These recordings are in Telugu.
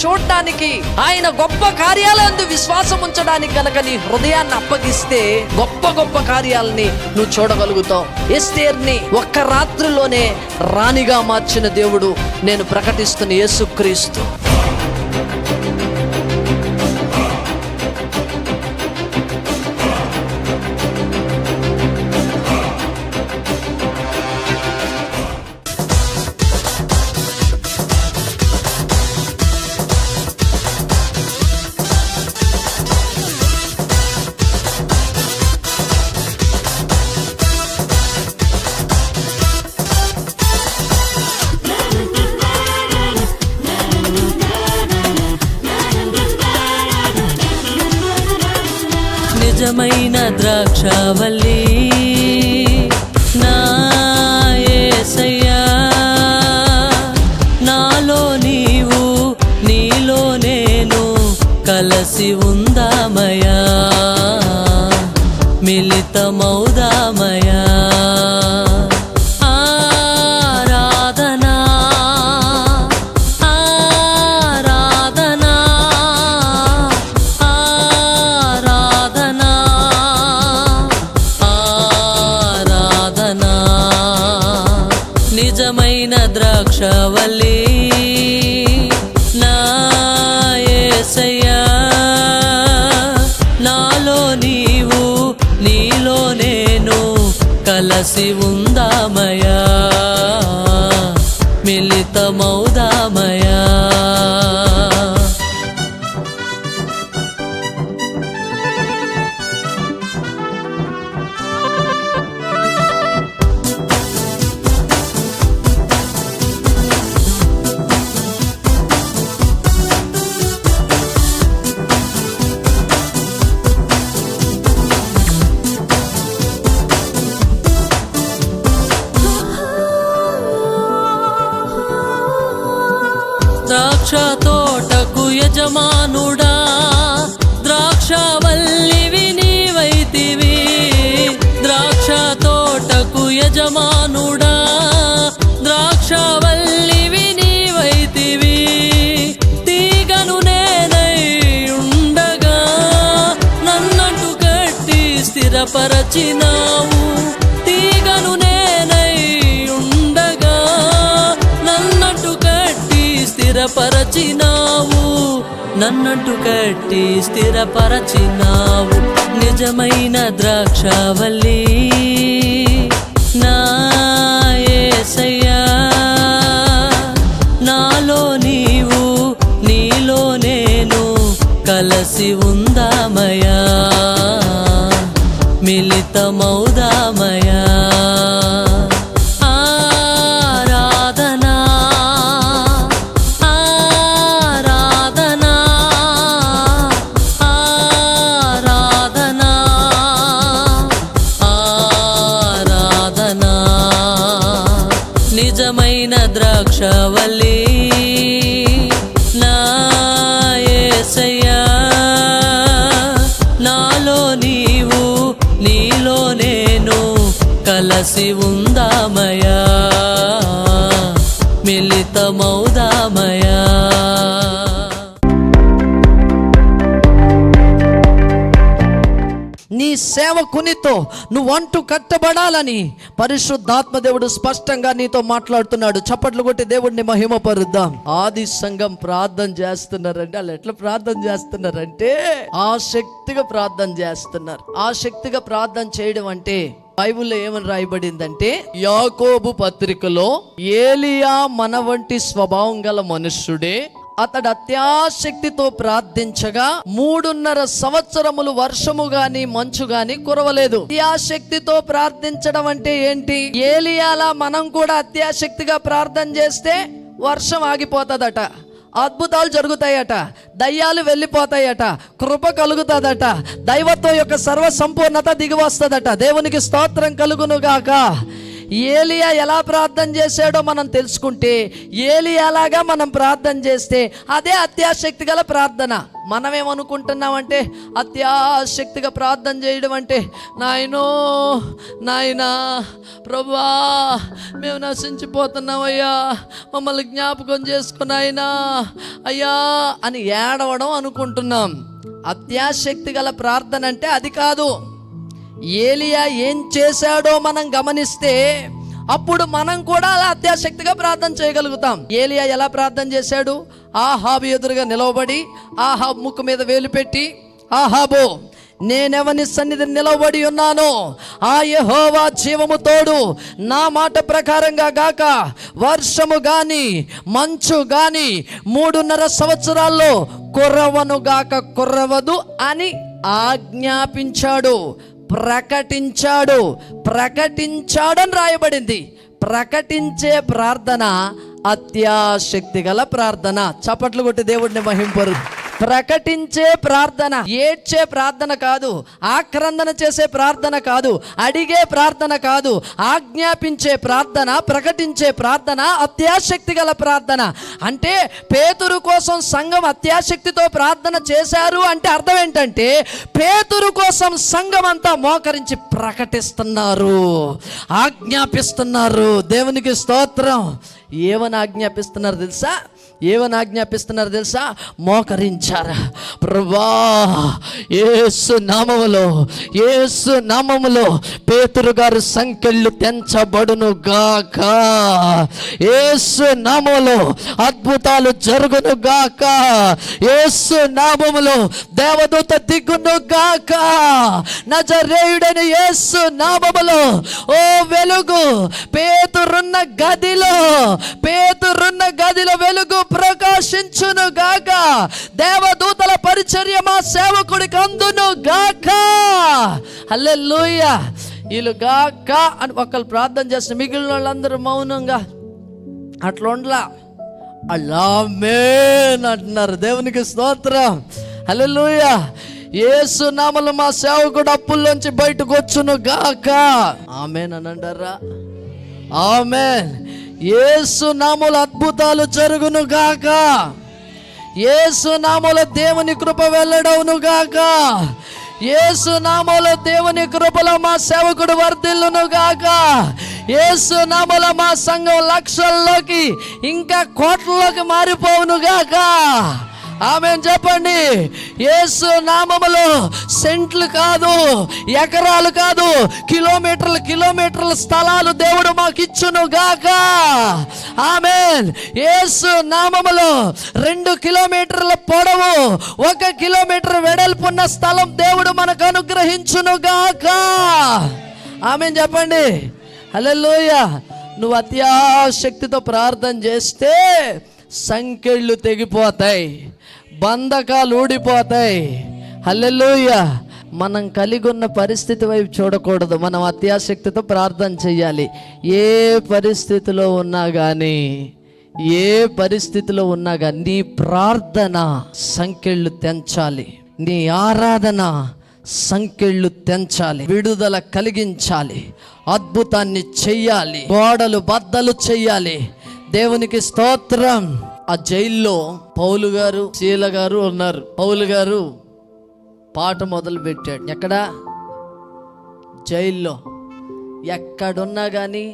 చూడడానికి, ఆయన గొప్ప కార్యాలందు విశ్వాసం ఉంచడానికి కనుక నీ హృదయాన్ని అప్పగిస్తే గొప్ప గొప్ప కార్యాలని నువ్వు చూడగలుగుతావు. ఎస్తేర్ని ఒక్క రాత్రిలోనే రాణిగా మార్చిన దేవుడు నేను ప్రకటిస్తున్న యేసుక్రీస్తు. నిజమైన ద్రాక్షావల్లి నా యేసయ్యా, నాలో నీవు నీలో నేను కలసి ఉందామయా, మిళితమౌదామయా. నిజమైన ద్రాక్షావల్లి నా యేసయ్యా, నాలో నీవు నీలో నేను కలసి ఉందామయా, మిళితమౌదామయా. ద్రాక్ష తోటకు యజమానుడా, ద్రాక్షావల్లివి నీవైతివి. ద్రాక్ష తోటకు యజమానుడా, ద్రాక్షావల్లివి నీవైతివి. తీగను నేనై ఉండగా నన్నంటు కట్టి స్థిరపరచినావు. తీగను నేనై ఉండగా నన్నంటు కట్టి స్థిరపరచినావు, నన్నంటు కట్టి స్థిరపరచినావు. నిజమైన ద్రాక్షావల్లి నా యేసయ్యా, నాలో నీవు నీలో నేను కలసి ఉందామయా, మిళితమౌదామయా. నిజమైన ద్రాక్షావల్లి నా యేసయ్యా, నాలో నీవు నీలో నేను కలసి ఉందామయా, మిళితమౌదామయా. నీ సేవకునితో నువ్వంటూ కట్టబడాలని పరిశుద్ధాత్మ దేవుడు స్పష్టంగా నీతో మాట్లాడుతున్నాడు. చప్పట్లు కొట్టి దేవుడిని మహిమపరుద్దాం. ఆది సంఘం ప్రార్థన చేస్తున్నారంటే వాళ్ళు ఎట్లా ప్రార్థన చేస్తున్నారంటే ఆసక్తిగా ప్రార్థన చేస్తున్నారు. ఆసక్తిగా ప్రార్థన చేయడం అంటే బైబిల్లో ఏమని రాయబడిందంటే, యాకోబు పత్రికలో ఏలియా మన వంటి స్వభావం గల మనుష్యుడే, అతడు అత్యాశక్తితో ప్రార్థించగా 3.5 సంవత్సరములు వర్షము గాని మంచు గాని కురవలేదు. అత్యాశక్తితో ప్రార్థించడం అంటే ఏంటి? ఏలియాలా మనం కూడా అత్యాశక్తిగా ప్రార్థన చేస్తే వర్షం ఆగిపోతుందట, అద్భుతాలు జరుగుతాయట, దయ్యాలు వెళ్ళిపోతాయట, కృప కలుగుతుందట, దైవత్వం యొక్క సర్వ సంపూర్ణత దిగి వస్తుందట. దేవునికి స్తోత్రం కలుగును గాక. ఏలియా ఎలా ప్రార్థన చేశాడో మనం తెలుసుకుంటే, ఏలియాలాగా మనం ప్రార్థన చేస్తే అదే అత్యాశక్తి గల ప్రార్థన. మనమేమనుకుంటున్నామంటే అత్యాశక్తిగా ప్రార్థన చేయడం అంటే, నాయనా ప్రభువా మేము నశించిపోతున్నామయ్యా, మమ్మల్ని జ్ఞాపకం చేసుకున్నాయినా అయ్యా అని ఏడవడం అనుకుంటున్నాం. అత్యాశక్తి గల ప్రార్థన అంటే అది కాదు. ఏలియా ఏం చేశాడో మనం గమనిస్తే అప్పుడు మనం కూడా అలా అత్యాశక్తిగా ప్రార్థన చేయగలుగుతాం. ఏలియా ఎలా ప్రార్థన చేశాడు? ఆహాబు ఎదురుగా నిలవబడి ఆహాబు ముక్కు మీద వేలు పెట్టి, ఆహాబు నేనెవని సన్నిధి నిలవబడి ఉన్నాను, ఆ యెహోవా జీవము తోడు, నా మాట ప్రకారంగా గాక వర్షము గాని మంచు గాని 3.5 సంవత్సరాల్లో కురవను గాక కురవదు అని ఆజ్ఞాపించాడు, ప్రకటించాడని రాయబడింది. ప్రకటించే ప్రార్థన అత్యాశక్తి గల ప్రార్థన. చప్పట్లు కొట్టి దేవుడిని మహింపరు. ప్రకటించే ప్రార్థన, ఏడ్చే ప్రార్థన కాదు, ఆక్రందన చేసే ప్రార్థన కాదు, అడిగే ప్రార్థన కాదు, ఆజ్ఞాపించే ప్రార్థన, ప్రకటించే ప్రార్థన అత్యాశక్తి గల ప్రార్థన. అంటే పేతురు కోసం సంఘం అత్యాశక్తితో ప్రార్థన చేశారు అంటే అర్థం ఏంటంటే, పేతురు కోసం సంఘం అంతా మోకరించి ప్రకటిస్తున్నారు, ఆజ్ఞాపిస్తున్నారు. దేవునికి స్తోత్రం. ఏమని ఆజ్ఞాపిస్తున్నారు తెలుసా? మోకరించారా, ప్రభువా యేసు నామములో పేతురు గారు సంకెళ్ళు తెంచబడును గాక, యేసు నామములో అద్భుతాలు జరుగును గాక, యేసు నామములో దేవదూత దిగును గాక, నజరేయుడైన యేసు నామములో ఓ వెలుగు పేతురున్న గదిలో వెలుగు ప్రకాశించును గాక, దేవదూతల పరిచర్య మా సేవకుడికి అందును గాక. హల్లెలూయా. వీళ్ళు గాక అని ఒకళ్ళు ప్రార్థన చేస్తే మిగిలిన వాళ్ళందరూ మౌనంగా అట్లా ఉండలా, ఆమేన్ అంటున్నారు. దేవునికి స్తోత్రం. హల్లెలూయా. యేసు నామములో మా సేవకుడు అప్పుల్లోంచి బయటకు వచ్చును గాక. ఆమేన్ అని అంటారా? ఆమేన్. యేసు నామములో అద్భుతాలు జరుగును గాక, యేసు నామములో దేవుని కృప వెల్లడవును గాక, యేసు నామములో దేవుని కృపలో మా సేవకుడు వర్ధిల్లును గాక, యేసు నామములో మా సంఘం లక్షల్లోకి ఇంకా కోట్లలోకి మారిపోవును గాక. ఆమేన్ చెప్పండి. యేసు నామములో సెంట్లు కాదు, ఎకరాలు కాదు, కిలోమీటర్ల స్థలాలు దేవుడు మాకు ఇచ్చును గాక. ఆమేన్. యేసు నామములో 2 కిలోమీటర్ల పొడవు, 1 కిలోమీటర్ వెడల్పున్న స్థలం దేవుడు మనకు అనుగ్రహించును గాక. ఆమేన్ చెప్పండి. హల్లెలూయా. నువ్వు అత్యాశక్తితో ప్రార్థన చేస్తే సంకెళ్ళు తెగిపోతాయి, బంధకాలు ఊడిపోతాయి. హల్లెలూయా. మనం కలిగి ఉన్న పరిస్థితి వైపు చూడకూడదు, మనం అత్యాశక్తితో ప్రార్థన చేయాలి. ఏ పరిస్థితిలో ఉన్నా కానీ నీ ప్రార్థన సంకెళ్ళు తెంచాలి, నీ ఆరాధన సంకెళ్ళు తెంచాలి, విడుదల కలిగించాలి, అద్భుతాన్ని చెయ్యాలి, గోడలు బద్దలు చెయ్యాలి. దేవునికి స్తోత్రం. ఆ జైల్లో పౌలు గారు, శీల గారు ఉన్నారు. పౌలు గారు పాట మొదలు పెట్టాడు. ఎక్కడ? జైల్లో. ఎక్కడున్నా కానీ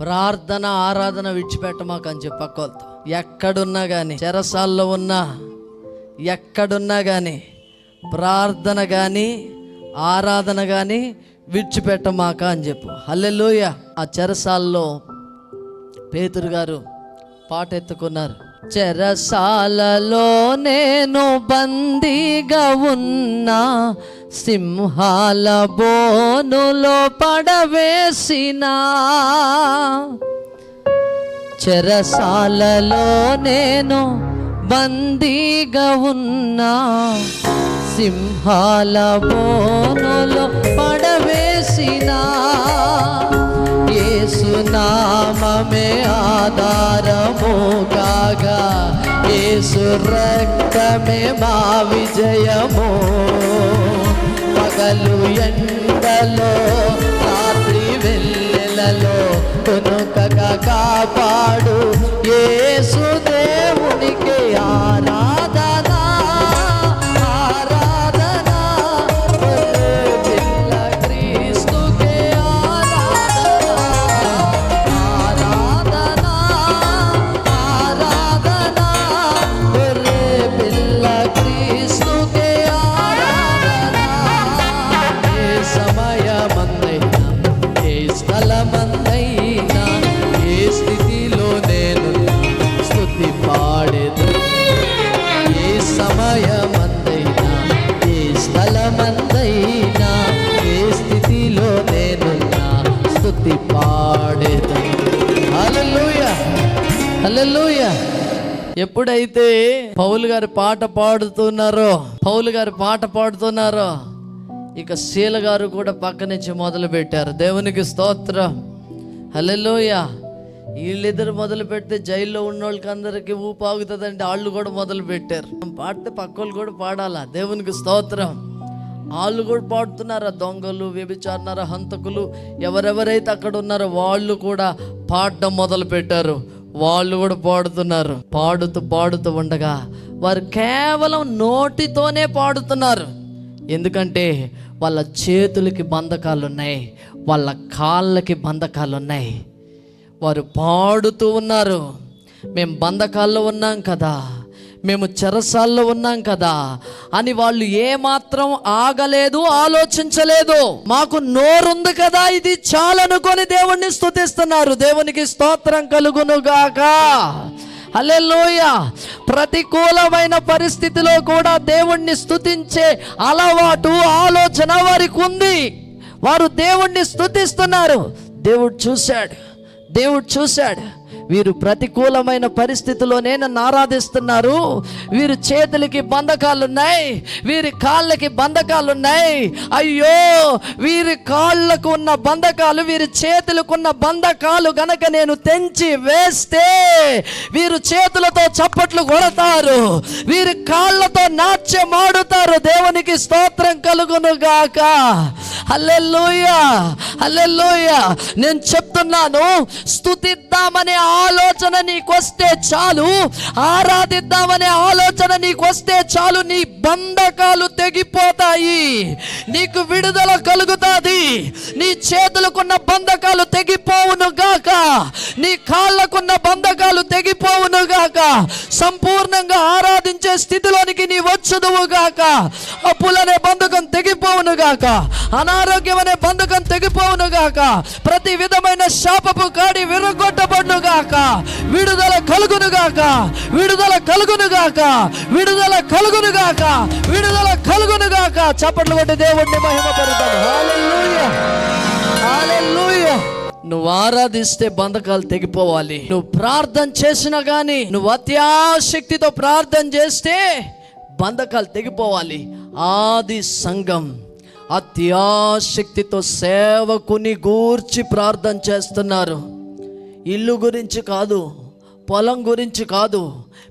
ప్రార్థన ఆరాధన విడిచిపెట్టమాక అని చెప్పి పక్కలతో. ఎక్కడున్నా కానీ, చెరసాల్లో ఉన్నా, ఎక్కడున్నా కానీ ప్రార్థన కానీ ఆరాధన కానీ విడిచిపెట్టమాక అని చెప్పు. హల్లెలూయా. ఆ చెరసాల్లో పేతురు గారు పాట ఎత్తుకున్నారు. చెరసాలలో నేను బందీగా ఉన్నా, సింహాల బోనులో పడవేసినా, చెరసాలలో నేను బందీగా ఉన్నా, సింహాల బోనులో పడవేసినా, యేసు నామమే ఆధారము కాగా, యేసు రక్తమే మా విజయము. పగలు ఎండలో, రాత్రి వెన్నెలలో కాపాడు యేసు దేవునికి ఆరాధన ఆరాధన గొర్రె పిల్ల క్రీస్తుకే ఆరాధన ఆరాధన ఆరాధన గొర్రె పిల్ల క్రీస్తుకే ఆరాధన ఏ సమయమందైనా ఏ స్థలమందైనా ఏ స్థితిలో నేను స్తుతి పాడెదను ఏ సమయమందైనా ఏ స్థలమందైనా ఏ స్థితిలో నేను స్తుతి పాడెదను. హల్లెలూయా హల్లెలూయా. ఎప్పుడైతే పౌలు గారు పాట పాడుతున్నారో ఇక శీల గారు కూడా పక్క నుంచి మొదలు పెట్టారు. దేవునికి స్తోత్రం. హల్లెలూయా. వీళ్ళిద్దరు మొదలు పెడితే జైల్లో ఉన్న వాళ్ళకి అందరికీ ఊపాగుతుందంటే వాళ్ళు కూడా మొదలు పెట్టారు. పాడితే పక్క వాళ్ళు కూడా పాడాలా. దేవునికి స్తోత్రం. వాళ్ళు కూడా పాడుతున్నారు. దొంగలు, వ్యభిచారులు, హంతకులు ఎవరెవరైతే అక్కడ ఉన్నారో వాళ్ళు కూడా పాడడం మొదలు పెట్టారు. వాళ్ళు కూడా పాడుతున్నారు. పాడుతూ ఉండగా వారు కేవలం నోటితోనే పాడుతున్నారు. ఎందుకంటే వాళ్ళ చేతులకి బంధకాలు ఉన్నాయి, వాళ్ళ కాళ్ళకి బంధకాలు ఉన్నాయి. వారు పాడుతూ ఉన్నారు, మేము బంధకాల్లో ఉన్నాం కదా, మేము చెరసాల్లో ఉన్నాం కదా అని వాళ్ళు ఏమాత్రం ఆగలేదు, ఆలోచించలేదు. మాకు నోరుంది కదా, ఇది చాలనుకొని దేవుణ్ణి స్తుతిస్తున్నారు. దేవునికి స్తోత్రం కలుగును గాక. హల్లెలూయా. ప్రతికూలమైన పరిస్థితిలో కూడా దేవుణ్ణి స్తుతించే అలవాటు, ఆలోచన వారికి ఉంది. వారు దేవుణ్ణి స్తుతిస్తున్నారు. దేవుడు చూశాడు వీరు ప్రతికూలమైన పరిస్థితిలోనే నన్ను ఆరాధిస్తున్నారు. వీరి చేతులకి బంధకాలున్నాయి, వీరి కాళ్ళకి బంధకాలున్నాయి. అయ్యో, వీరి కాళ్ళకు ఉన్న బంధకాలు, వీరి చేతులకు ఉన్న బంధకాలు గనక నేను తెంచి వేస్తే వీరు చేతులతో చప్పట్లు కొడతారు, వీరి కాళ్ళతో నాట్యం ఆడుతారు. దేవునికి స్తోత్రం కలుగును గాక. హల్లెలూయా హల్లెలూయా. నేను చెప్తున్నాను, స్తుతిద్దామనే ఆలోచన నీకొస్తే చాలు, ఆరాధిద్దామనే ఆలోచన నీకొస్తే చాలు, నీ బంధకాలు తెగిపోతాయి, నీకు విడుదల కలుగుతుంది. నీ చేతులకున్న బంధకాలు తెగిపోవును గాక, నీ కాళ్ళకున్న బంధకాలు తెగిపోవును గాక, సంపూర్ణంగా ఆరాధించే స్థితిలోనికి నీ వచ్చుదువు గాక. అప్పులనే బంధకం తెగిపోవును గాక, అనారోగ్యం అనే బంధకం తెగిపోవును గాక, ప్రతి విధమైన శాపపు కాడి విరగొట్టబడును గాక, విడుదల కలుగును గాక, విడుదల కలుగును గాక, విడుదల కలుగును గాక, విడుదల కలుగును గాక. చప్పట్లు కొట్టి దేవుణ్ణి మహిమపరుద్దాం. హల్లెలూయా హల్లెలూయా. నువ్వు ఆరాధిస్తే బంధకాలు తెగిపోవాలి. నువ్వు ప్రార్థన చేసినా కానీ, నువ్వు అత్యాశక్తితో ప్రార్థన చేస్తే బంధకాలు తెగిపోవాలి. ఆది సంఘం అత్యాశక్తితో సేవకుని గూర్చి ప్రార్థన చేస్తున్నారు. ఇల్లు గురించి కాదు, పొలం గురించి కాదు,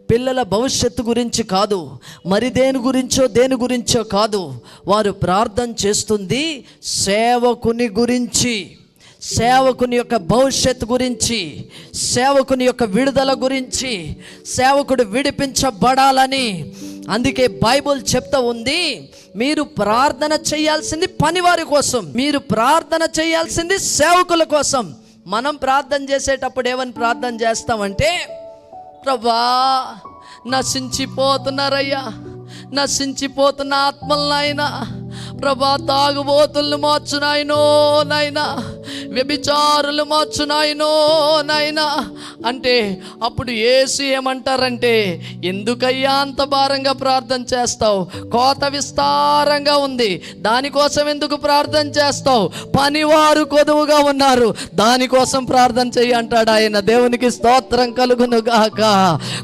పిల్లల భవిష్యత్తు గురించి కాదు, మరి దేని గురించో కాదు. వారు ప్రార్థన చేస్తుంది సేవకుని గురించి, సేవకుని యొక్క భవిష్యత్తు గురించి, సేవకుని యొక్క విడుదల గురించి, సేవకుడు విడిపించబడాలని. అందుకే బైబుల్ చెప్తా ఉంది, మీరు ప్రార్థన చేయాల్సింది పనివారి కోసం, మీరు ప్రార్థన చేయాల్సింది సేవకుల కోసం. మనం ప్రార్థన చేసేటప్పుడు ఏమని ప్రార్థన చేస్తామంటే, ప్రభువా నశించిపోతున్నారయ్యా, నశించిపోతున్న ఆత్మలనైనా ప్రభా, తాగుబోతులను మార్చు నాయనా, వ్యభిచారులు మార్చు నాయనా అంటే అప్పుడు యేసు ఏమంటారంటే, ఎందుకయ్యా అంత భారంగా ప్రార్థన చేస్తావు? కోత విస్తారంగా ఉంది, దానికోసం ఎందుకు ప్రార్థన చేస్తావు? పనివారు కొదువుగా ఉన్నారు, దానికోసం ప్రార్థన చెయ్యి అంటాడు ఆయన. దేవునికి స్తోత్రం కలుగును గాక.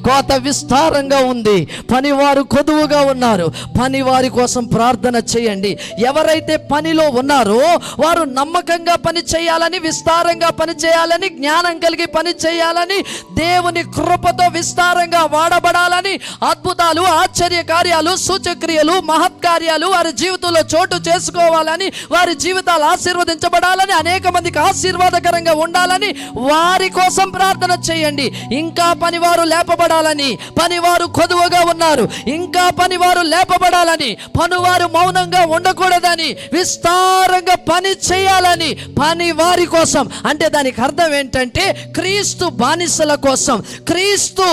కోత విస్తారంగా ఉంది, పనివారు కొదువుగా ఉన్నారు, పనివారి కోసం ప్రార్థన చేయండి. ఎవరైతే పనిలో ఉన్నారో వారు నమ్మకంగా పని చేయాలి. చేయాలని, విస్తారంగా పని చేయాలని, జ్ఞానం కలిగి పని చేయాలని, దేవుని కృపతో విస్తారంగా వాడబడాలని, అద్భుతాలు, ఆశ్చర్య కార్యాలు, సూచక్రియలు, మహత్కార్యాలు వారి జీవితంలో చోటు చేసుకోవాలని, వారి జీవితాలు ఆశీర్వదించబడాలని, అనేక మందికి ఆశీర్వాదకరంగా ఉండాలని వారి కోసం ప్రార్థన చేయండి. ఇంకా పనివారు లేపబడాలని, పనివారు కొదువగా ఉన్నారు, ఇంకా పనివారు లేపబడాలని, పనివారు మౌనంగా ఉండకూడదని, విస్తారంగా పని చేయాలని, పని వారి కోసం. అంటే దానికి అర్థం ఏంటంటే క్రీస్తు బానిసల కోసం, క్రీస్తు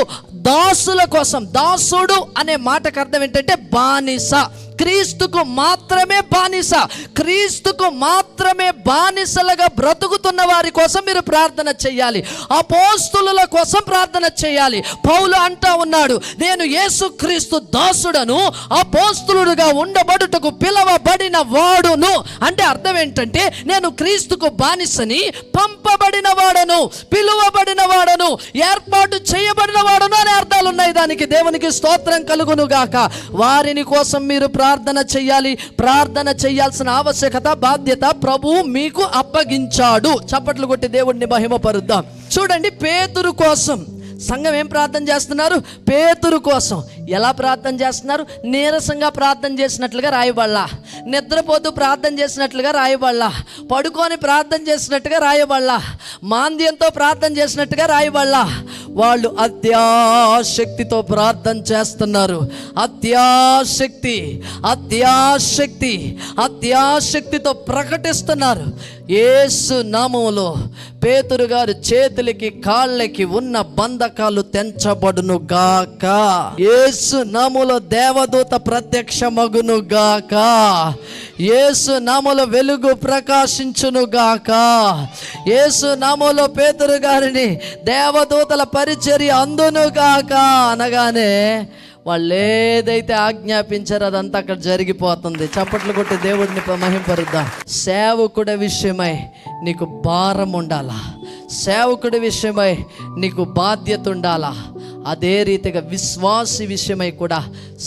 దాసుల కోసం. దాసుడు అనే మాటకు అర్థం ఏంటంటే బానిస. క్రీస్తుకు మాత్రమే బానిస, క్రీస్తుకు మాత్రమే బానిసలుగా బ్రతుకుతున్న వారి కోసం మీరు ప్రార్థన చేయాలి. అపోస్తలుల కోసం ప్రార్థన చేయాలి. పౌలు అంటా ఉన్నాడు, నేను యేసుక్రీస్తు దాసుడను, అపోస్తలుడుగా ఉండబడుటకు పిలవబడిన వాడును. అంటే అర్థం ఏంటంటే నేను క్రీస్తుకు బానిసని, పంపబడిన వాడను, పిలువబడిన వాడను, ఏర్పాటు చేయబడిన వాడను అనే అర్థాలు ఉన్నాయి దానికి. దేవునికి స్తోత్రం కలుగును గాక. వారిని కోసం మీరు ప్రార్థన చెయ్యాలి. ప్రార్థన చేయాల్సిన ఆవశ్యకత, బాధ్యత ప్రభువు మీకు అప్పగించాడు. చప్పట్లు కొట్టి దేవుడిని మహిమపరుద్దాం. చూడండి, పేతురు కోసం సంఘం ఏం ప్రార్థన చేస్తున్నారు? పేతురు కోసం. ఎలా ప్రార్థన చేస్తున్నారు? నీరసంగా ప్రార్థన చేసినట్లుగా రాయబడలా, నిద్రపోతూ ప్రార్థన చేసినట్లుగా రాయబడలా, పడుకొని ప్రార్థన చేసినట్టుగా రాయబడలా, మాంద్యంతో ప్రార్థన చేసినట్టుగా రాయబడలా. వాళ్ళు అత్యాశక్తితో ప్రార్థన చేస్తున్నారు. అత్యాశక్తి, అత్యాశక్తి, అత్యాశక్తితో ప్రకటిస్తున్నారు. యేసు నామములో పేతురు గారు చేతులకి కాళ్ళకి ఉన్న బంధకాలు తెంచబడును గాక. యేసు నామములో దేవదూత ప్రత్యక్షమగును గాక. యేసు నామములో వెలుగు ప్రకాశించును గాక. యేసు నామములో పేతురు గారిని దేవదూతల పరిచర్య అందును గాక అనగానే వాళ్ళు ఏదైతే ఆజ్ఞాపించారో అదంతా అక్కడ జరిగిపోతుంది. చప్పట్లు కొట్టి దేవుడిని మహింపరుద్దాం. సేవకుడి విషయమై నీకు భారం ఉండాలా, సేవకుడి విషయమై నీకు బాధ్యత ఉండాలా. అదే రీతిగా విశ్వాసి విషయమై కూడా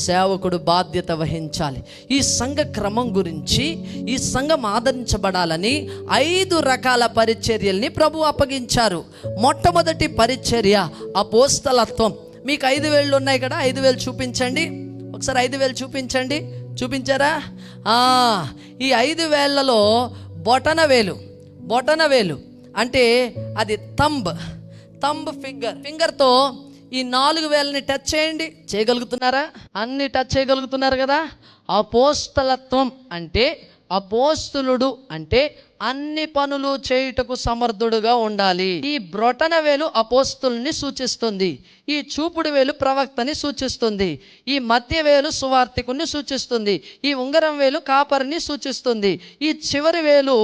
సేవకుడు బాధ్యత వహించాలి. ఈ సంఘ క్రమం గురించి, ఈ సంఘం ఆదరించబడాలని 5 రకాల పరిచర్యల్ని ప్రభు అప్పగించారు. మొట్టమొదటి పరిచర్య అపోస్తలత్వం. మీకు 5 వేళ్ళు ఉన్నాయి కదా, 5 వేలు చూపించండి ఒకసారి. 5 వేలు చూపించండి. చూపించారా? ఈ 5 వేళ్లలో బొటన వేలు అంటే అది తంబ్ ఫింగర్తో ఈ 4 వేలని టచ్ చేయండి. చేయగలుగుతున్నారా? అన్ని టచ్ చేయగలుగుతున్నారు కదా. అపోస్తలత్వం అంటే, అపోస్తులుడు అంటే అన్ని పనులు చేయుటకు సమర్థుడుగా ఉండాలి. ఈ బ్రొటన వేలు అపోస్తుల్ని సూచిస్తుంది, ఈ చూపుడు వేలు ప్రవక్తని సూచిస్తుంది, ఈ మధ్య వేలు సువార్తికుని సూచిస్తుంది, ఈ ఉంగరం వేలు కాపరిని సూచిస్తుంది, ఈ చివరి వేలు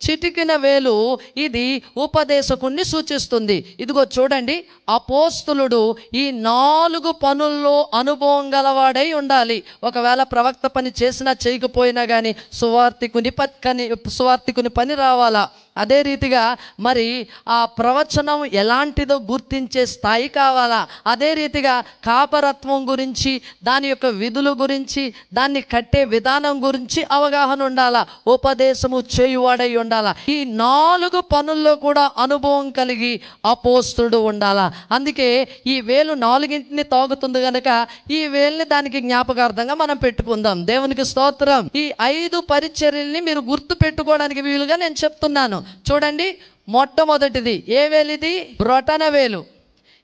చిటికిన వేలు ఇది ఉపదేశకుని సూచిస్తుంది. ఇదిగో చూడండి, అపోస్తులుడు ఈ 4 పనుల్లో అనుభవం గలవాడై ఉండాలి. ఒకవేళ ప్రవక్త పని చేసినా చేయకపోయినా కానీ సువార్తికుని పని రావాలా. అదే రీతిగా మరి ఆ ప్రవచనం ఎలాంటిదో గుర్తించే స్థాయి కావాలా. అదే రీతిగా కాపరత్వం గురించి, దాని యొక్క విధుల గురించి, దాన్ని కట్టే విధానం గురించి అవగాహన ఉండాలా. ఉపదేశము చేయువాడై ఉండాలా. ఈ 4 పనుల్లో కూడా అనుభవం కలిగి అపోస్తుడు ఉండాలా. అందుకే ఈ వేలు 4ని తాగుతుంది కనుక ఈ వేలుని దానికి జ్ఞాపకార్థంగా మనం పెట్టుకుందాం. దేవునికి స్తోత్రం. ఈ 5 పరిచర్యల్ని మీరు గుర్తు పెట్టుకోవడానికి వీలుగా నేను చెప్తున్నాను. చూడండి, మొట్టమొదటిది ఏ వేలిది? బ్రొటన వేలు.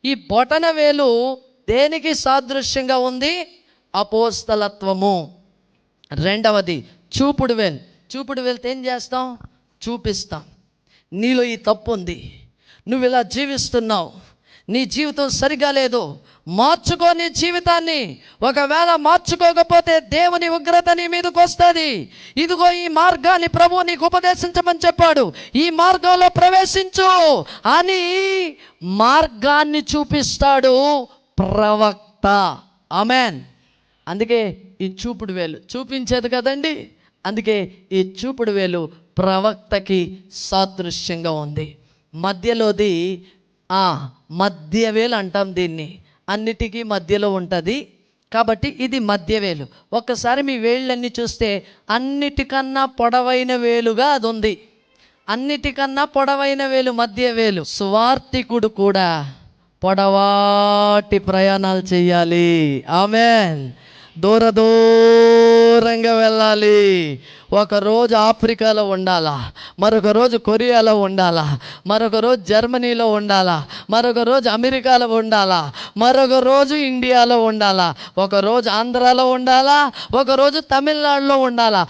ఈ బొటన వేలు దేనికి సాదృశ్యంగా ఉంది? అపోస్తలత్వము. రెండవది చూపుడు వేలు. చూపుడు వేలుతో ఏం చేస్తాం? చూపిస్తాం. నీలో ఈ తప్పు ఉంది, నువ్వు ఇలా జీవిస్తున్నావు, నీ జీవితం సరిగా లేదు, మార్చుకో నీ జీవితాన్ని. ఒకవేళ మార్చుకోకపోతే దేవుని ఉగ్రత నీ మీదకి వస్తుంది. ఇదిగో ఈ మార్గాన్ని ప్రభువు నీకు ఉపదేశించమని చెప్పాడు, ఈ మార్గంలో ప్రవేశించు అని మార్గాన్ని చూపిస్తాడు ప్రవక్త. ఆమెన్. అందుకే ఈ చూపుడు వేలు చూపించేది కదండి. అందుకే ఈ చూపుడు వేలు ప్రవక్తకి సాదృశ్యంగా ఉంది. మధ్యలోది మధ్య వేలు అంటాం దీన్ని, అన్నిటికీ మధ్యలో ఉంటుంది కాబట్టి ఇది మధ్య వేలు. ఒక్కసారి మీ వేళ్ళన్నీ చూస్తే అన్నిటికన్నా పొడవైన వేలుగా అది ఉంది. అన్నిటికన్నా పొడవైన వేలు మధ్య వేలు. సువార్తికుడు కూడా పొడవాటి ప్రయాణాలు చేయాలి. ఆమేన్. దూరంగా వెళ్ళాలి. ఒకరోజు ఆఫ్రికాలో ఉండాలా, మరొక రోజు కొరియాలో ఉండాలా, మరొక రోజు జర్మనీలో ఉండాలా, మరొక రోజు అమెరికాలో ఉండాలా, మరొక రోజు ఇండియాలో ఉండాలా, ఒకరోజు ఆంధ్రాలో ఉండాలా, ఒకరోజు తమిళనాడులో ఉండాలా.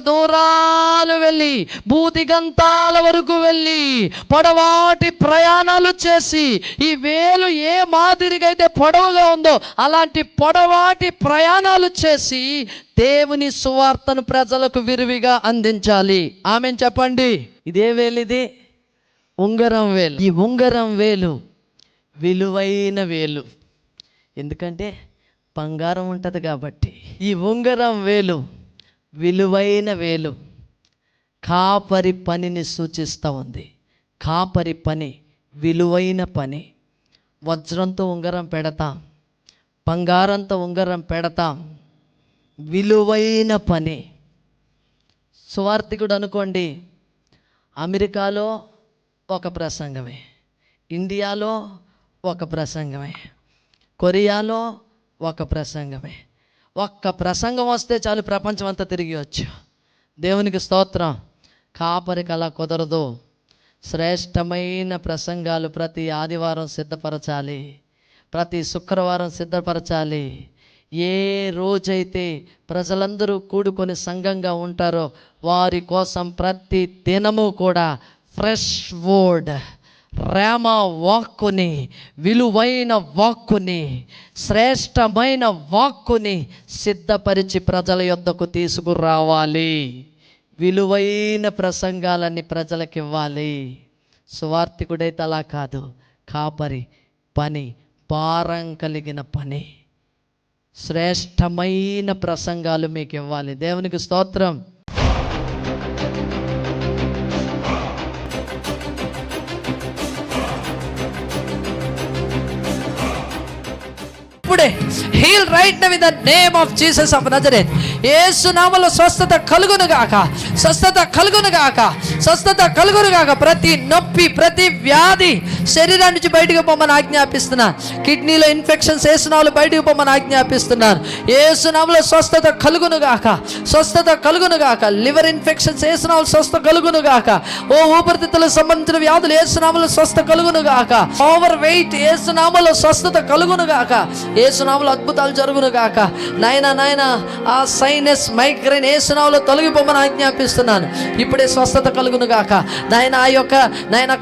దూరాలు వెళ్ళి భూదిగంతాల వరకు వెళ్ళి పొడవాటి ప్రయాణాలు చేసి, ఈ వేలు ఏ మాదిరిగా అయితే పొడవుగా ఉందో అలాంటి పొడవాటి ప్రయాణాలు చేసి దేవుని సువార్తను ప్రజలకు విరివిగా అందించాలి. ఆమెన్ చెప్పండి. ఇదే వేలు, ఇది ఉంగరం వేలు. ఈ ఉంగరం వేలు విలువైన వేలు, ఎందుకంటే బంగారం ఉంటుంది కాబట్టి. ఈ ఉంగరం వేలు విలువైన వేలు కాపరి పనిని సూచిస్తూ ఉంది. కాపరి పని విలువైన పని. వజ్రంతో ఉంగరం పెడతాం, బంగారంతో ఉంగరం పెడతాం, విలువైన పని. సువార్తికుడు అనుకోండి, అమెరికాలో ఒక ప్రసంగమే, ఇండియాలో ఒక ప్రసంగమే, కొరియాలో ఒక ప్రసంగమే. ఒక్క ప్రసంగం వస్తే చాలు, ప్రపంచం అంతా తిరిగి వచ్చు. దేవునికి స్తోత్రం. కాపరికి అలా కుదరదు. శ్రేష్టమైన ప్రసంగాలు ప్రతి ఆదివారం సిద్ధపరచాలి, ప్రతి శుక్రవారం సిద్ధపరచాలి. ఏ రోజైతే ప్రజలందరూ కూడుకొని సంఘంగా ఉంటారో వారి కోసం ప్రతి దినము కూడా ఫ్రెష్ వర్డ్, రేమ వాక్కుని, విలువైన వాక్కుని, శ్రేష్టమైన వాక్కుని సిద్ధపరిచి ప్రజల యొద్దకు తీసుకురావాలి. విలువైన ప్రసంగాలన్నీ ప్రజలకు ఇవ్వాలి. సువార్తికుడైతే అలా కాదు. కాపరి పని భారం కలిగిన పని. శ్రేష్టమైన ప్రసంగాలు మీకు ఇవ్వాలి. దేవునికి స్తోత్రం. ఇప్పుడే heal right now in the name of Jesus of Nazareth. యేసు నామములో స్వస్థత కలుగును గాక, స్వస్థత కలుగును గాక, స్వస్థత కలుగును గాక. ప్రతి నొప్పి, ప్రతి వ్యాధి శరీరం నుంచి బయటకు పోమని ఆజ్ఞాపిస్తున్నాను. కిడ్నీలో ఇన్ఫెక్షన్స్ యేసు నామములో బయటకు పోమని ఆజ్ఞాపిస్తున్నాను. యేసు నామములో స్వస్థత కలుగును గాక, స్వస్థత కలుగును గాక. లివర్ ఇన్ఫెక్షన్స్ యేసు నామములో స్వస్థత కలుగును గాక. ఓ ఊపిరితిత్తులకు సంబంధించిన వ్యాధులు యేసు నామములో స్వస్థత కలుగును గాక. ఓవర్ వెయిట్ యేసు నామములో స్వస్థత కలుగును గాక. యేసు నామములో అద్భుతాలు జరుగును గాక. నాయనా ఆ సైనస్, మైగ్రేన్ యేసు నామములో తొలగిపోమని ఆజ్ఞాపిస్తున్నాను. ఇప్పుడే స్వస్థత కలుగును గాక. నాయనా ఆ యొక్క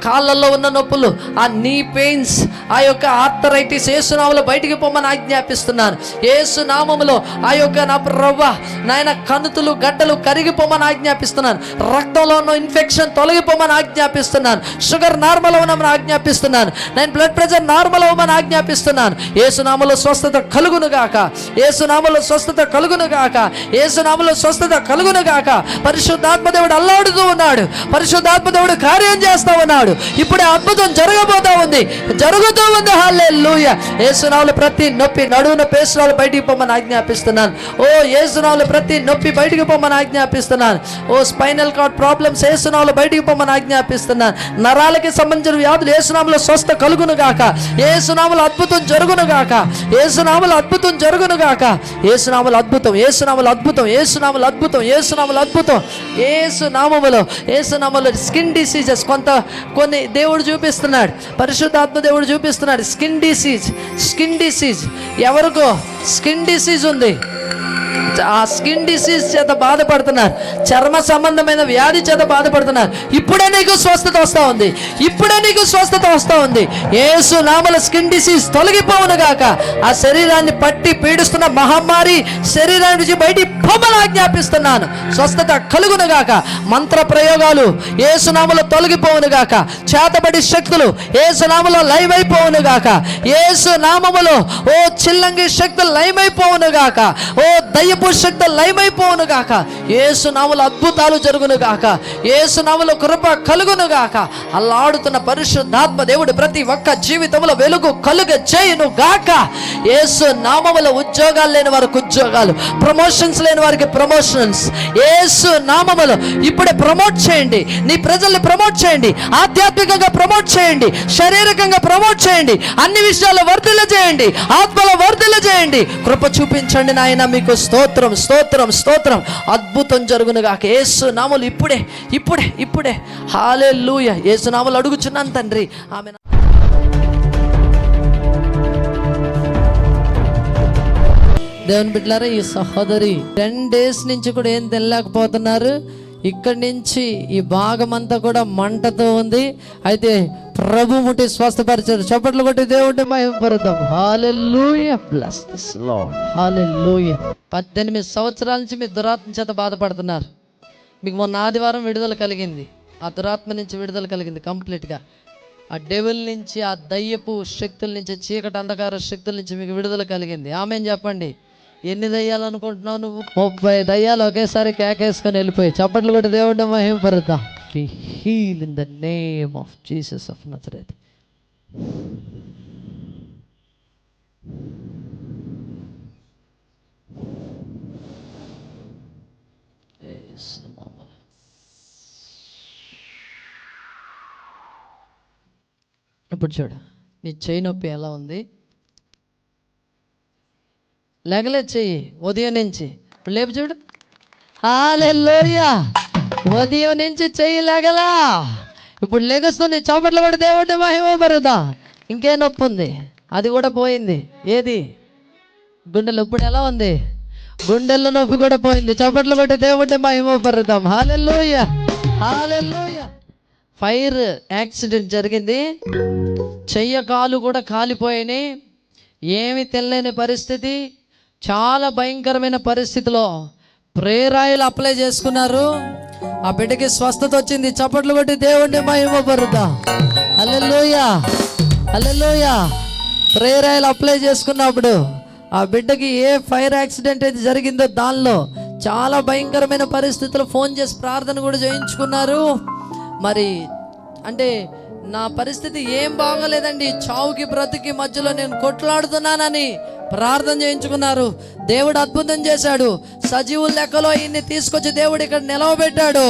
కాళ్ళల్లో ఉన్న నొప్పులు, ఆ నీ పెయిన్స్, ఆ యొక్క ఆర్థరైటిస్ యేసు నామములో బయటికి పోమని ఆజ్ఞాపిస్తున్నాను. యేసు నామములో ఆ యొక్క నా ప్రభువా నాయన కణుతులు, గడ్డలు కరిగిపోమని ఆజ్ఞాపిస్తున్నాను. రక్తంలో ఉన్న ఇన్ఫెక్షన్ తొలగిపోమని ఆజ్ఞాపిస్తున్నాను. షుగర్ నార్మల్ అవ్వమని ఆజ్ఞాపిస్తున్నాను. నేను బ్లడ్ ప్రెషర్ నార్మల్ అవ్వమని ఆజ్ఞాపిస్తున్నాను. యేసు నామములో స్వస్థత కలుగును గాక. యేసు నామములో స్వస్థత కలుగును గాక. యేసు నామములో స్వస్థత కలుగును గాక. పరిశుద్ధాత్మ దేవుడు అల్లాడుతూ ఉన్నాడు. పరిశుద్ధాత్మ దేవుడు కార్యం చేస్తా ఉన్నాడు. ఇప్పుడే అద్భుతం జరగబోతా ఉంది, జరుగుతూ ఉంది. హల్లెలూయా. యేసు నామములో ప్రతి నొప్పి, నడువున పేసురాలు బయటికి పోమని ఆజ్ఞాపిస్తున్నాను. ఓ యేసు నామములో ప్రతి నొప్పి బయటికి పోమని ఆజ్ఞాపిస్తున్నాను. ఓ స్పైనల్ కార్డ్ ప్రాబ్లమ్స్ యేసు నామములో బయటికి పోమని ఆజ్ఞాపిస్తున్నాను. నరాలకి సంబంధించిన వ్యాధులు యేసు నామములో స్వస్థ కలుగును గాక. యేసు నామములో అద్భుతం జరుగును గాక. యేసు నామములో అద్భుతం జరుగును గాక. యేసు నామములో అద్భుతం, యేసు నామములో అద్భుతం, యేసు నామములో అద్భుతం, యేసు నామములో అద్భుతం. యేసు నామములో స్కిన్ డిసీజెస్ కొన్ని దేవుడు చూపిస్తున్నాడు, పరిశుద్ధాత్మ దేవుడు చూపిస్తున్నాడు. స్కిన్ డిసీజ్ ఎవరికో స్కిన్ డిసీజ్ ఉంది. ఆ స్కిన్ డిసీజ్ చేత బాధపడుతున్నారు, చర్మ సంబంధమైన వ్యాధి చేత బాధపడుతున్నారు. ఇప్పుడే నీకు స్వస్థత వస్తూ ఉంది, ఇప్పుడే నీకు స్వస్థత వస్తూ ఉంది. యేసు నామములో స్కిన్ డిసీజ్ తొలగిపోవును గాక. ఆ శరీరాన్ని పట్టి పీడిస్తున్న మహమ్మారి శరీరాన్ని నుంచి బయటికి పొమ్మని ఆజ్ఞాపిస్తున్నాను. స్వస్థత కలుగును గాక. మంత్ర ప్రయోగాలు యేసు నామములో తొలగిపోవును గాక. చేతబడి శక్తులు యేసు నామములో లైవ్ అయిపోవును గాక. యేసు నామములో ఓ చిల్లంగి శక్తులు లైవ్ అయిపోవును గాక. ఓ దయ్యపు దయ్యపు శక్తి లయమైపోవును గాక. యేసు నామములో అద్భుతాలు జరుగును గాక. యేసు నామములో కృప కలుగును గాక. అల్లాడుతున్న పరిశుద్ధాత్మ దేవుడు ప్రతి ఒక్క జీవితంలో వెలుగు కలుగ చేయును గాక. యేసు నామములో ఉద్యోగాలు లేని వారికి ఉద్యోగాలు, ప్రమోషన్స్ లేని వారికి ప్రమోషన్స్ యేసు నామములో ఇప్పుడే ప్రమోట్ చేయండి. నీ ప్రజల్ని ప్రమోట్ చేయండి, ఆధ్యాత్మికంగా ప్రమోట్ చేయండి, శారీరకంగా ప్రమోట్ చేయండి, అన్ని విషయాల్లో వర్ధిల్ల చేయండి, ఆత్మలో వర్ధిల్ల చేయండి. కృప చూపించండి నాయన. మీకు స్తోత్రం స్తోత్రం స్తోత్రం. అద్భుతం జరుగును గాక. యేసు నామములో ఇప్పుడే ఇప్పుడే ఇప్పుడే. హల్లెలూయా. యేసు నామములో అడుగుచున్నాను తండ్రి. ఆమేన్. దేవుని బిడ్డలారా, ఈ సహోదరి 10 days నుంచి కూడా ఏం తెలియకపోతున్నారు. ఇక్కడి నుంచి ఈ భాగం అంతా కూడా మంటతో ఉంది. అయితే ప్రభు ముట్టి స్వస్థపరిచారు. చప్పట్లు కొట్టి దేవుడిని మహిమపరుద్దాం. Hallelujah. Bless this lord. Hallelujah. 18 సంవత్సరాల నుంచి మీరు దురాత్మ చేత బాధపడుతున్నారు. మీకు మొన్న ఆదివారం విడుదల కలిగింది. ఆ దురాత్మ నుంచి విడుదల కలిగింది కంప్లీట్గా. ఆ డెవిల్ నుంచి, ఆ దయ్యపు శక్తుల నుంచి, చీకటి అంధకార శక్తుల నుంచి మీకు విడుదల కలిగింది. ఆమేన్ చెప్పండి. ఎన్ని దయ్యాలు అనుకుంటున్నావు నువ్వు? 30 దయ్యాలు ఒకేసారి కేకేసుకొని వెళ్ళిపోయి. చప్పట్లు కొట్టి దేవుడిని మహిమపరుద్దాం. Be healed in the name of Jesus of Nazareth. ఇప్పుడు చూడు, నీ చెయ్యి నొప్పి ఎలా ఉంది? లేగలేదు చెయ్యి ఉదయం నుంచి. ఇప్పుడు లేపు చూడు. హల్లెలూయా. ఉదయం నుంచి చెయ్యి లేగలా, ఇప్పుడు లెగుస్తుంది. చప్పట్లు కూడా దేవుడిని మహిమపరుద్దాం. ఇంకే నొప్పి ఉంది, అది కూడా పోయింది. ఏది? గుండెలు. ఇప్పుడు ఎలా ఉంది? గుండెల్లో నొప్పి కూడా పోయింది. చప్పట్లు కొట్టి దేవుడిని మహిమపరుద్దాం. హల్లెలూయా హల్లెలూయా. ఫైర్ యాక్సిడెంట్ జరిగింది. చెయ్య కాలు కూడా కాలిపోయినాయి. ఏమి తెలియని పరిస్థితి, చాలా భయంకరమైన పరిస్థితిలో ప్రేయర్ ఆయిల్ అప్లై చేసుకున్నారు. ఆ బిడ్డకి స్వస్థత వచ్చింది. చప్పట్లు కొట్టి దేవుడిని మహిమపరుద్దాం. హల్లెలూయా హల్లెలూయా. ప్రేయర్ ఆయిల్ అప్లై చేసుకున్నప్పుడు ఆ బిడ్డకి ఏ ఫైర్ యాక్సిడెంట్ అయితే జరిగిందో దానిలో చాలా భయంకరమైన పరిస్థితుల్లో ఫోన్ చేసి ప్రార్థన కూడా చేయించుకున్నారు. మరి అంటే నా పరిస్థితి ఏం బాగోలేదండి, చావుకి బ్రతికి మధ్యలో నేను కొట్లాడుతున్నానని ప్రార్థన చేయించుకున్నారు. దేవుడు అద్భుతం చేశాడు. సజీవుల లెక్కలో ఆయన్ని తీసుకొచ్చి దేవుడు ఇక్కడ నిలవబెట్టాడు.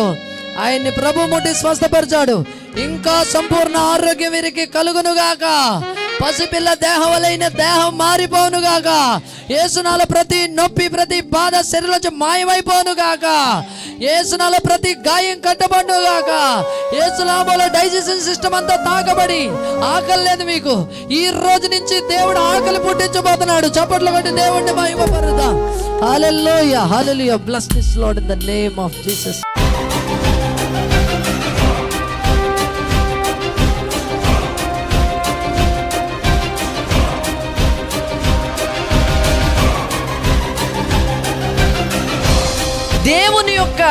ఆయన్ని ప్రభు ముట్టి స్వస్థపరిచాడు. ఇంకా సంపూర్ణ ఆరోగ్యం వీరికి కలుగునుగాక. పసిపిల్ల దేహవలైన దేహం మారిపోనుగాక. యేసునాలో ప్రతి నొప్పి, ప్రతి బాధ శరీరంలో మాయమైపోనుగాక. యేసునాలో ప్రతి గాయం కట్టబడుగాక. యేసునామములో డైజెషన్ సిస్టమ్ అంతా తాకబడి ఆకలి లేదు మీకు. ఈ రోజు నుంచి దేవుడు ఆకలి పుట్టించబోతున్నాడు. చప్పట్లు కొట్టి దేవుడిని మహిమపరుద్దాం. Hallelujah hallelujah. Bless this lord in the name of Jesus. దేవుని యొక్క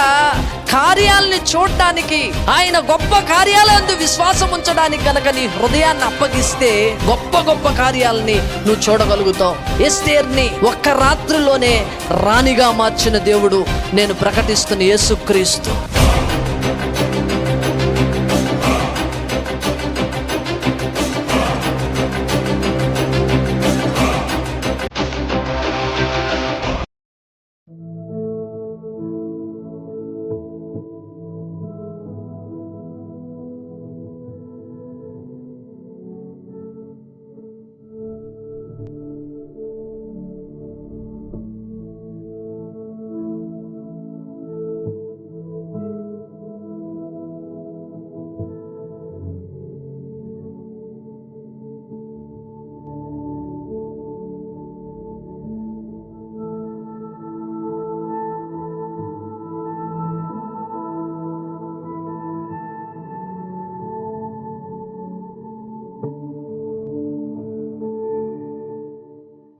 కార్యాలని చూడటానికి, ఆయన గొప్ప కార్యాలందు విశ్వాసం ఉంచడానికి కనుక నీ హృదయాన్ని అప్పగిస్తే గొప్ప గొప్ప కార్యాలని నువ్వు చూడగలుగుతావు. ఎస్తేర్ని ఒక్క రాత్రిలోనే రాణిగా మార్చిన దేవుడు నేను ప్రకటిస్తున్న యేసుక్రీస్తు.